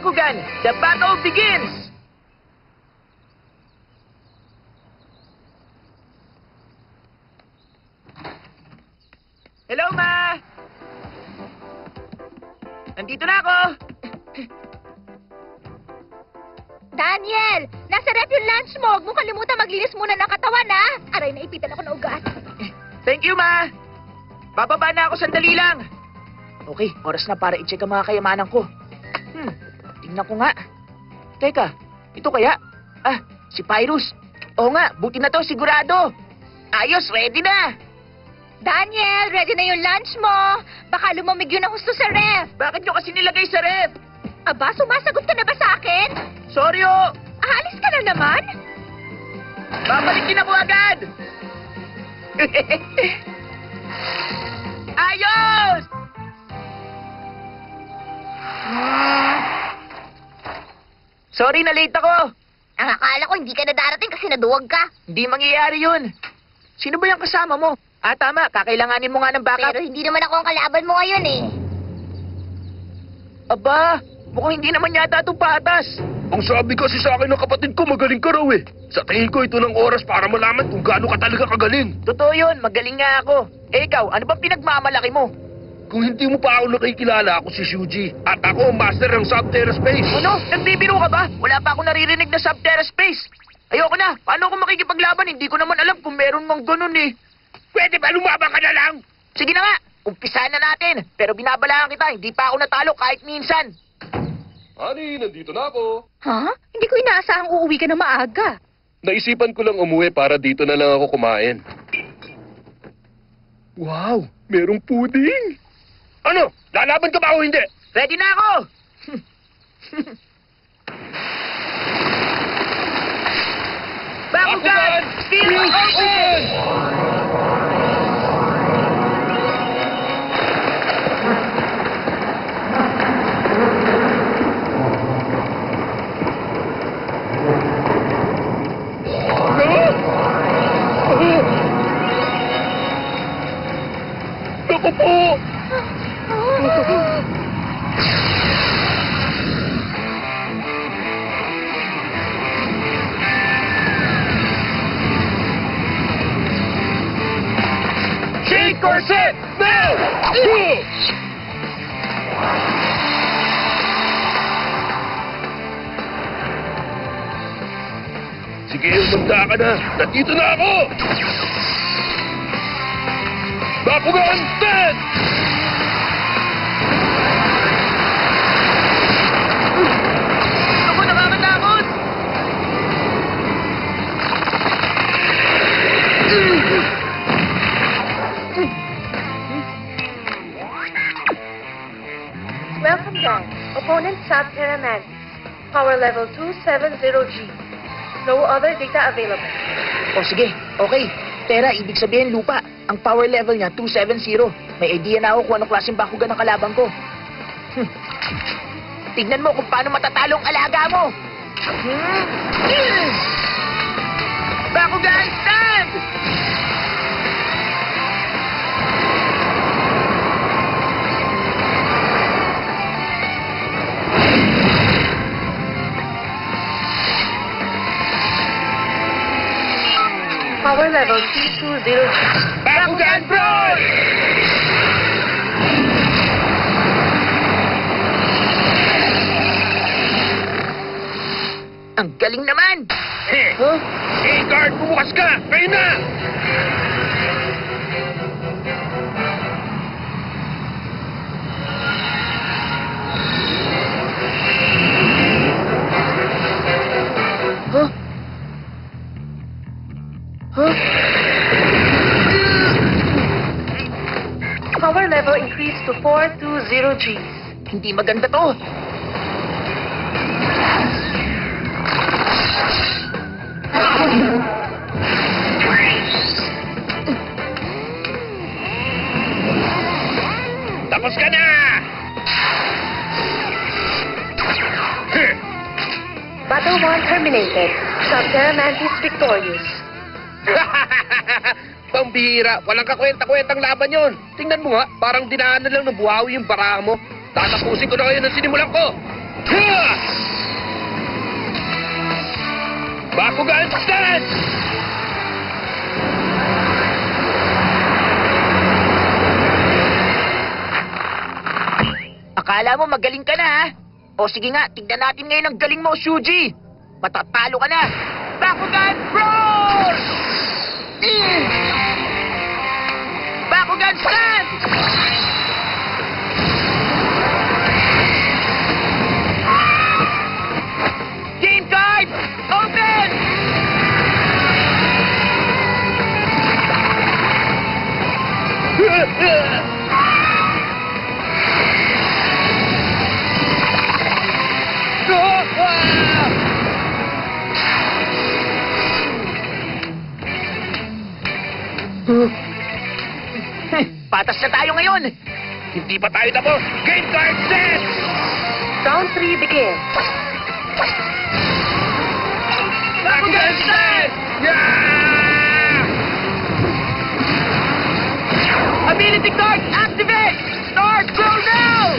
Bakugan, the battle begins! Hello, Ma! Nandito na ako! Daniel! Nasa ref yung lunch mo! Huwag mo kalimutan maglinis muna ng katawan, ha? Aray, naipitan ako ng ugat. Thank you, Ma! Bababa na ako sandali lang. Okay, oras na para i-check ang mga kayamanan ko. Tingnan ko nga. Teka, ito kaya? Ah, si Pyrus. Oo nga, buti na to, sigurado. Ayos, ready na. Daniel, ready na yung lunch mo! Baka lumamig yun ang husto sa ref! Bakit nyo kasi nilagay sa ref? Aba, sumasagot ka na ba sa akin? Sorry, oh. Aalis ka na naman? Babalik din ako agad. Ayos! Sorry na late ako. Ang akala ko hindi ka na darating kasi naduwag ka. Hindi mangyayari yun. Sino ba yung kasama mo? Ah, tama. Kakailanganin mo nga ng backup. Pero hindi naman ako ang kalaban mo ngayon eh. Aba, mukhang hindi naman yata ito patas. Ang sabi kasi sa akin ng kapatid ko, magaling ka raw eh. Sa tingin ko ito ng oras para malaman kung gaano ka talaga kagaling. Totoo yun, magaling nga ako. Eh ikaw, ano bang pinagmamalaki mo? Kung hindi mo pa ako nakikilala, ako si Shuji. At ako ang master ng Subterra Space. Ano? Nagbibiro ka ba? Wala pa ako naririnig na Subterra Space. Ayoko na. Paano ako makikipaglaban? Hindi ko naman alam kung meron mang ganun eh. Pwede ba lumaban ka na lang? Sige na nga, umpisahan na natin. Pero binabalaan kita, hindi pa ako natalo kahit minsan. Honey, nandito na ako. Ha? Hindi ko inaasahang uuwi ka na maaga. Naisipan ko lang umuwi para dito na lang ako kumain. Wow, merong pudding. Ano? Lalaban ka ba o hindi? Ready na ako! Bakugan! Steel Ocean! Ako po! Shake Corset! Now! Sige, umanda ka na. Nandito na ako! Bakugan, stand! Ako nakakatakot! Welcome down. Opponent Subterra Mantis. Power level 270G. No other data available. O sige, okay. Tera, ibig sabihin lupa. Ang power level niya, 270. May idea na ako kung anong klaseng bakugan ng kalaban ko. Tignan mo kung paano matatalo ang alaga mo. Bakugan, stand! Power level 320G. Bakugan, Brawl! Ang galing naman! Huh? Hey, guard, bumukas ka! Kayo na! Huh? Huh? Power level increased to 420G. Hindi maganda to. Tapos ka na! Battle 1 terminated. Subterra Mantis victorious. Pambihira, walang kakwenta-kwentang laban yon. Tingnan mo nga, parang dinaanan lang ng buhawi yung baraha mo. Tatapusin ko na kayo ng sinimulan ko. Bakugan stance! Akala mo magaling ka na, ha? O sige nga, tignan natin ngayon ang galing mo, Shuji. Matatalo ka na. Bakugan Roll! Bakugan Stand! Game card! Open! Patas na tayo ngayon. Hindi pa tayo tapos. Game card set! Round 3 begins. Bakugan stance! Yeah! Ability card activate! Start go now!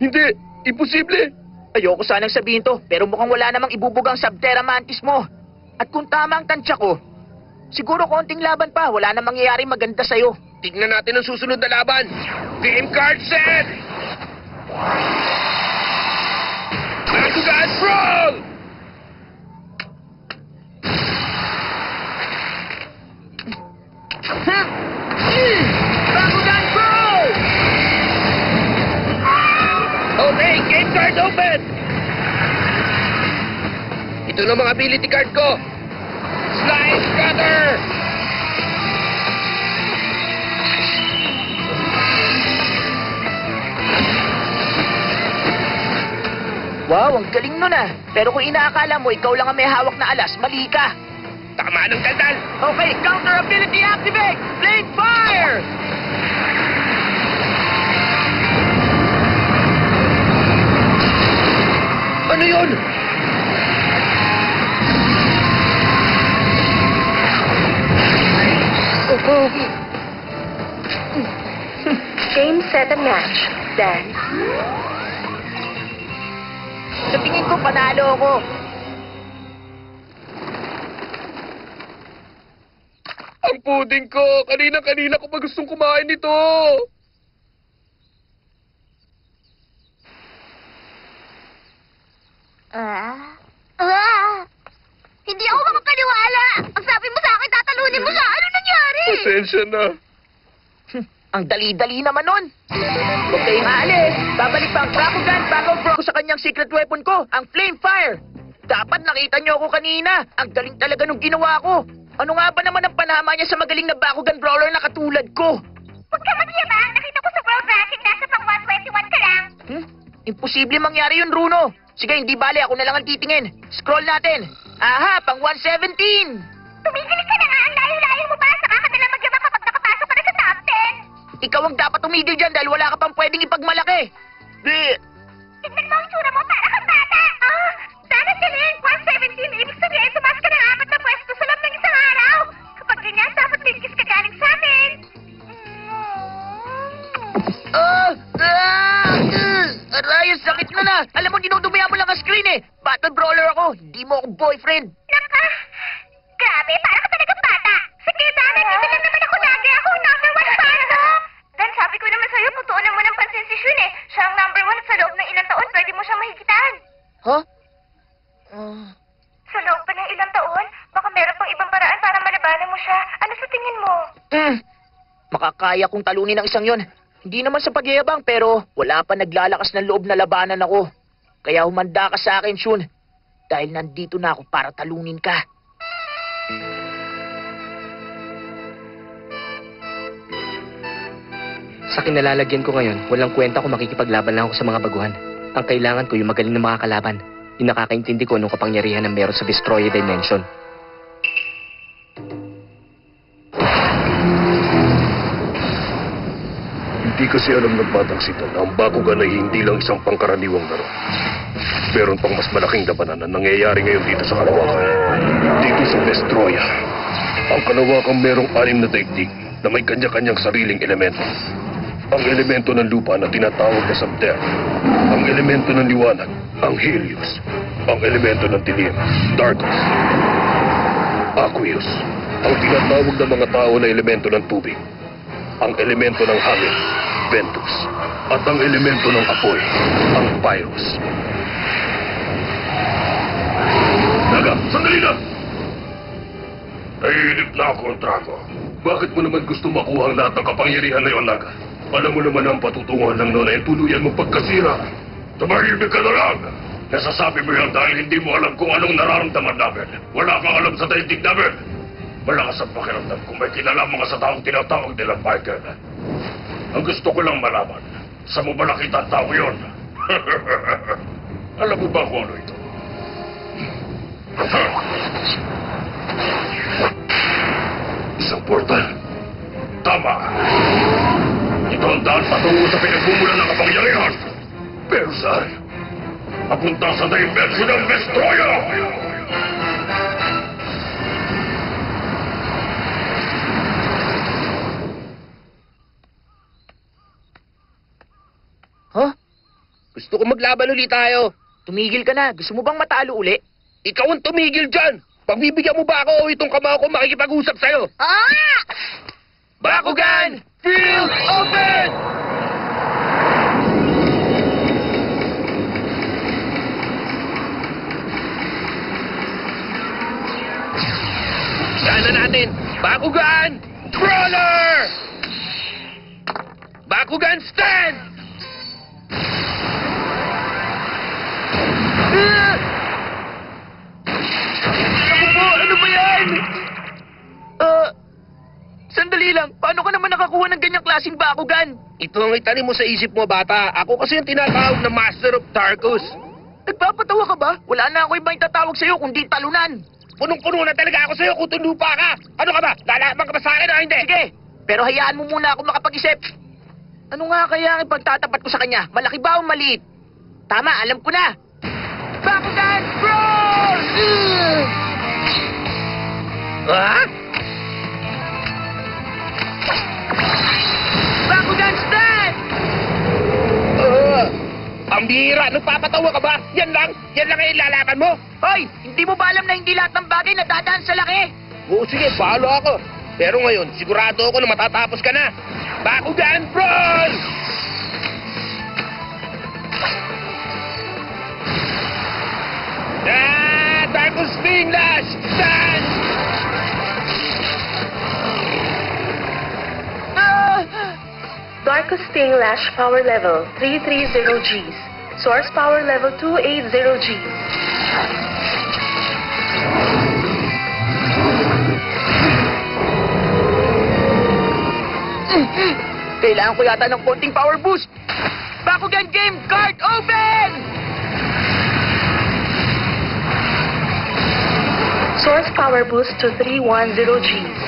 Hindi! Imposible! Ayoko sanang sabihin to, pero mukhang wala namang ibubugang Subterra Mantis mo. At kung tama ang tansya ko, siguro konting laban pa, wala namang mangyayari maganda sa'yo. Tignan natin ang susunod na laban. Game card set! Bakugan Roll! Bakugan Roll! Okay, game card open! Ito na mga ability card ko. Slice Cutter! Wow, ang galing nun ah. Pero kung inaakala mo ikaw lang ang may hawak na alas, mali ka. Tama ng daldal! Okay, counter ability activate! Flame fire! Ano yun? Game, set, and match. Dance. Sa tingin ko, panalo ako. Ang puding ko! Kanina-kanina ko pa gustong kumain nito! Hindi ako makapaniwala. Ang sabi mo sa akin, tatalunin mo siya. Ano nangyari? Pasensya na. Ang dali-dali naman nun. Huwag kayong aalis. Babalik pa ang Bakugan bago bro ko sa kanyang secret weapon ko, ang Flame Fire. Dapat nakita niyo ako kanina. Ang galing talaga nung ginawa ko. Ano nga ba naman ang panama niya sa magaling na Bakugan brawler na katulad ko? Huwag ka magyabang. Nakita ko sa world ranking, nasa pang 121 ka lang. Imposible mangyari yun, Bruno. Sige, hindi bale. Ako na lang ang titingin. Scroll natin. Aha, pang 117. Tumigil ka na nga. Ang layo-layo mo ba? Saka ka nalang magyabang kapag nakapasok ka na sa top 10. Ikaw ang dapat tumigil dyan dahil wala ka pang pwedeng ipagmalaki. Tignan mo ang tsura mo. Para kang bata. Sana galing. 117. Ibig sabihin, tumas ka ng 4 na pwesto sa loob ng isang araw. Kapag ganyan, dapat bigkis ka galing sa amin. Aray, ang sakit na na. Alam mo, dinudumihan mo lang ang screen eh. Battle brawler ako. Hindi mo ako boyfriend. Naka! Grabe, para ka talagang bata. Sige, Dana, dito lang naman ako lagi. Ako ang number 1 fan mo. Dan, sabi ko naman sa'yo, putuunan mo ng pansin si Shun eh. Siya ang number 1 at sa loob ng ilang taon, pwede mo siyang mahigitan. Huh? Sa loob pa ng ilang taon, baka meron pang ibang paraan para malabanan mo siya. Ano sa tingin mo? Makakaya kong talunin ang isang yon. Hindi naman sa pagyayabang pero wala pa naglalakas ng loob na labanan ako. Kaya humanda ka sa akin, Shun. Dahil nandito na ako para talunin ka. Sa kinalalagyan ko ngayon, walang kwenta kung makikipaglaban lang ako sa mga baguhan. Ang kailangan ko yung magaling na makakalaban. Yung nakakaintindi ko anong kapangyarihan ng meron sa Destroyer Dimension. Hindi Hindi kasi alam ng batang sito na ang Bakugan ay hindi lang isang pangkaraniwang laro. Meron pang mas malaking labanan na nangyayari ngayon dito sa Kalawakan. Dito sa Vestroia. Ang Kalawakan merong 6 na daigdig na may kanya-kanyang sariling elemento. Ang elemento ng lupa na tinatawag na Subterra. Ang elemento ng liwanag, ang Helios. Ang elemento ng dilim, Darkus. Aqueous. Ang tinatawag ng mga tao na elemento ng tubig. Ang elemento ng hangin, Ventus. At ang elemento ng apoy, ang Pyros. Naga, sandali na! Naiinip na ako, Drago. Bakit mo naman gusto makuha ang lahat ng kapangyarihan na yon, Naga? Alam mo naman ang patutunguhan ng noon ay tuluyan mong pagkasira. Tumahimik ka na lang! Nasasabi mo yan dahil hindi mo alam kung anong nararamdaman namin. Wala kang alam sa daigdig namin. Malakas ang pakiramdam kung may kinalaman ka sa taong tinatawag nilang Michael. Ang gusto ko lang malaman, sa mo ba nakita ang tao yun? Alam mo ba kung ano ito? Isang portal. Tama. Ito ang daan patungo sa pinagmumulan ng kapangyarihan. Pero saan? Papunta sa dimension ng Vestroia! Huh? Gusto ko maglaban ulit tayo. Tumigil ka na. Gusto mo bang matalo uli? Ikaw ang tumigil dyan! Pagbibigyan mo ba ako o itong kamao ko makikipag-usap sa'yo? Ah! Bakugan! Field open! Sana natin! Bakugan! Brawler! Bakugan stand! Ako po, ano ba yan? Sandali lang. Paano ka naman nakakuha ng ganyang klaseng Bakugan? Ito ang itanim mo sa isip mo, bata. Ako kasi yung tinatawag na Master of Tarkus. Nagpapatawa ka ba? Wala na ako ibang itatawag sa'yo kundi talunan. Punong-puno na talaga ako sa'yo kung tulupa ka. Ano ka ba? Lalaban ka ba sa akin o hindi? Sige, pero hayaan mo muna ako makapag-isip. Ano nga kaya ang ipagtatapat ko sa kanya? Malaki ba o maliit? Tama, alam ko na. Bakugan Brawl! Ha? Bakugan Stand! Ang bihira, nagpapatawa ka ba? Yan lang ang ilalaban mo? Hoy, hindi mo ba alam na hindi lahat ng bagay nadadaan sa laki? Oo, sige, bahala ako. Pero ngayon, sigurado ako na matatapos ka na. Bakugan Brawl! Darkus Sting Lash! Stand! Darkus Sting Lash power level 330 Gs. Source power level 280 Gs. Kailangan ko yata ng konting power boost. Bakugan Game Card Open! Source power boost to 310 Gs.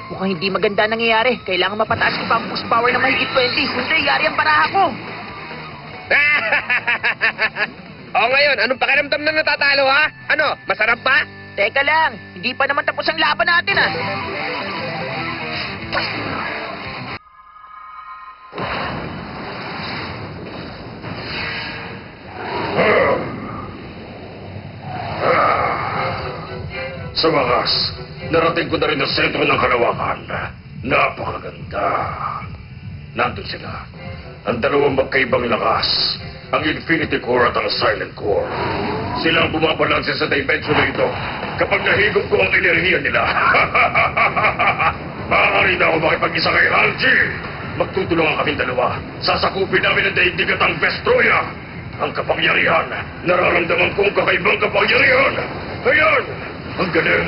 Mukhang hindi maganda nangyayari. Kailangan mapataas ko pa ang boost power na mahigit 20. Kundi yari ang paraha ko. O ngayon, anong pakiramdam na natatalo, ha? Ano, masarap ba? Teka lang, hindi pa naman tapos ang laban natin ah. Sa wakas, narating ko na rin ang sentro ng Kalawakan. Napakaganda. Nandun sila. Ang dalawang magkaibang lakas. Ang Infinity Core at ang Silent Core. Sila ang bumabalanse sa dimension na ito kapag nahigop ko ang enerhiya nila. Maaari na ako makipag-isa kay Halji. Magtutulungan kaming dalawa. Sasakupin namin ang daigdig at ang Vestroia. Ang kapangyarihan. Nararamdaman kong kakaibang kapangyarihan. Ayan! Ang galing.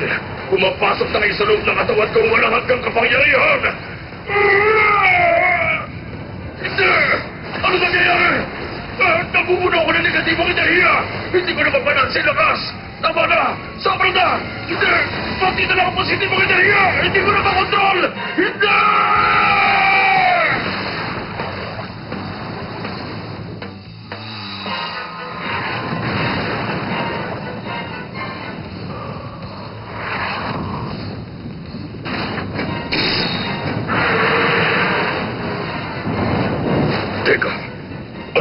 Pumapasok na kayo sa loob ng katawan kong walang hanggang kapangyarihan! Ano nangyayari? Nabubuno ako ng negatibong enerhiya! Hindi ko na mapanansin lakas! Tama na! Sobra na! Hindi! Pati na lang ang positibong enerhiya! Hindi ko na makontrol! Hindi! Teka,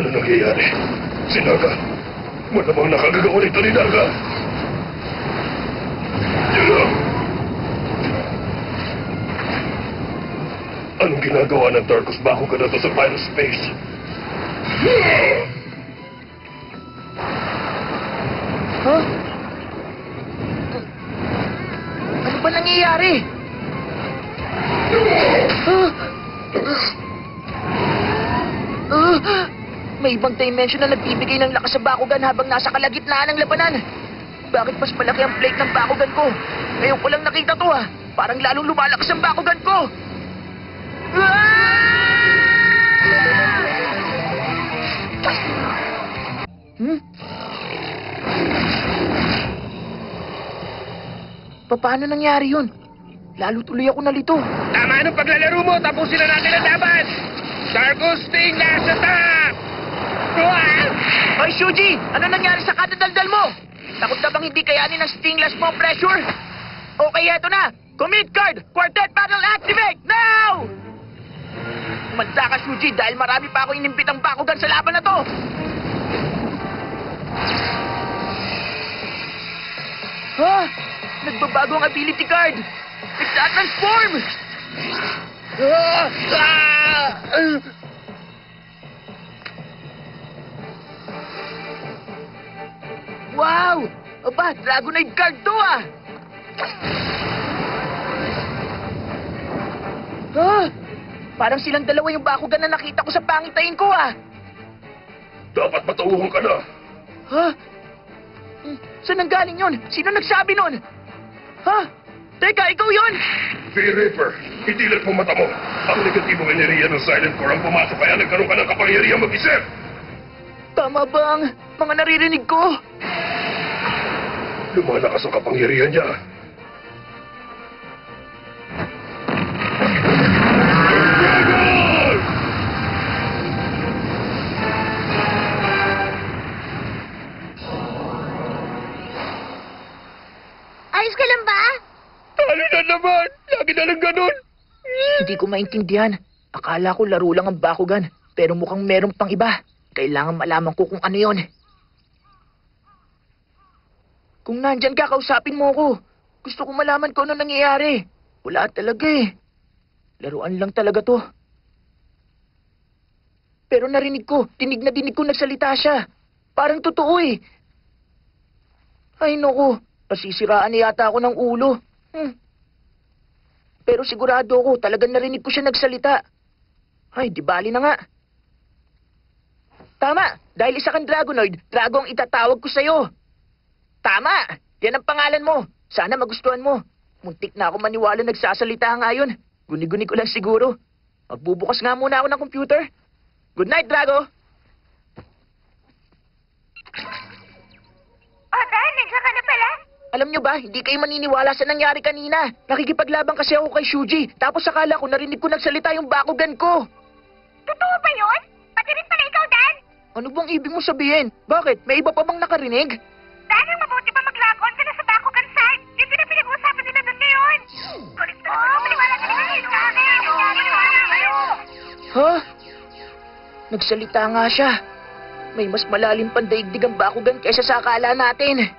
ano nangyayari? Si Naga, malamang nakagagawa nito ni Naga. Anong ginagawa ng Tarkus Bakugan na to sa Pyro-Space? Huh? Ano ba nangyayari? May ibang dimension na nagbibigay ng lakas sa Bakugan habang nasa kalagitnaan ng labanan. Bakit mas malaki ang plate ng Bakugan ko? Ngayon ko lang nakita to ah. Parang lalong lumalakas ang Bakugan ko. Hmm? Paano nangyari yun? Lalo tuloy ako nalito. Tama nung paglalaro mo, tapusin na natin ang laban! Tarkus Sting nasa top! Hoy, Shuji! Ano nangyari sa kadadaldal mo? Takot na bang hindi kayanin ng Stingless mo pressure? Okay, eto na! Commit card! Quartet battle activate! Now! Umanda ka, Shuji, dahil marami pa ako inimbitang Bakugan sa laban na to! Ha? Nagbabago ang ability card! Nagtatransform! Wow! Aba, Dragonite card to ah! Parang silang dalawa yung Bakugan na nakita ko sa pangitain ko ah! Dapat matauhan ka na! Ha? Saan ang galing yun? Sino nagsabi nun? Ha? Teka, ikaw yun? V-Reaper, itilat mo mata mo. Ang negatibong enerhiya ng Silent Core ang pumasok kaya nagkaroon ka ng kapangyarihan mag-isip. Tama ba ang mga naririnig ko? Lumalakas ang kapangyarihan niya. Ayos ka lang ba? Talo na naman! Lagi na lang ganun! Hindi ko maintindihan. Akala ko laro lang ang Bakugan, pero mukhang meron pang iba. Kailangan malaman ko kung ano yon. Kung nandyan ka, kausapin mo ko. Gusto ko malaman kung ano nangyayari. Wala talaga eh. Laruan lang talaga to. Pero narinig ko, dinig na dinig ko nagsalita siya. Parang totoo eh. Ay naku, pasisiraan na yata ako ng ulo. Pero sigurado ako, talagang narinig ko siya nagsalita. Ay, di bali na nga. Tama, dahil isa kang Dragonoid, Drago ang itatawag ko sa'yo. Tama, yan ang pangalan mo. Sana magustuhan mo. Muntik na ako maniwala nagsasalita nga yun. Guni-guni ko lang siguro. Magbubukas nga muna ako ng computer. Good night, Drago. Oh, Dan, nandiyan ka na pala? Alam nyo ba, hindi kayo maniniwala sa nangyari kanina. Nakikipaglaban kasi ako kay Shuji, tapos akala ko narinig ko nagsalita yung Bakugan ko. Totoo ba yun? Pati rin pala ikaw, Dan? Ano bang ibig mo sabihin? Bakit? May iba pa bang nakarinig? Dan, ang mabuti pa mag-log-on ka na sa Bakugan site. Yun din ang pinag-uusapan nila doon ngayon. Kulit na naman, maniwala ka naman kayo sa akin. Maniwala kayo. Ha? Nagsalita nga siya. May mas malalim pang daigdig ang Bakugan kaysa sa akala natin.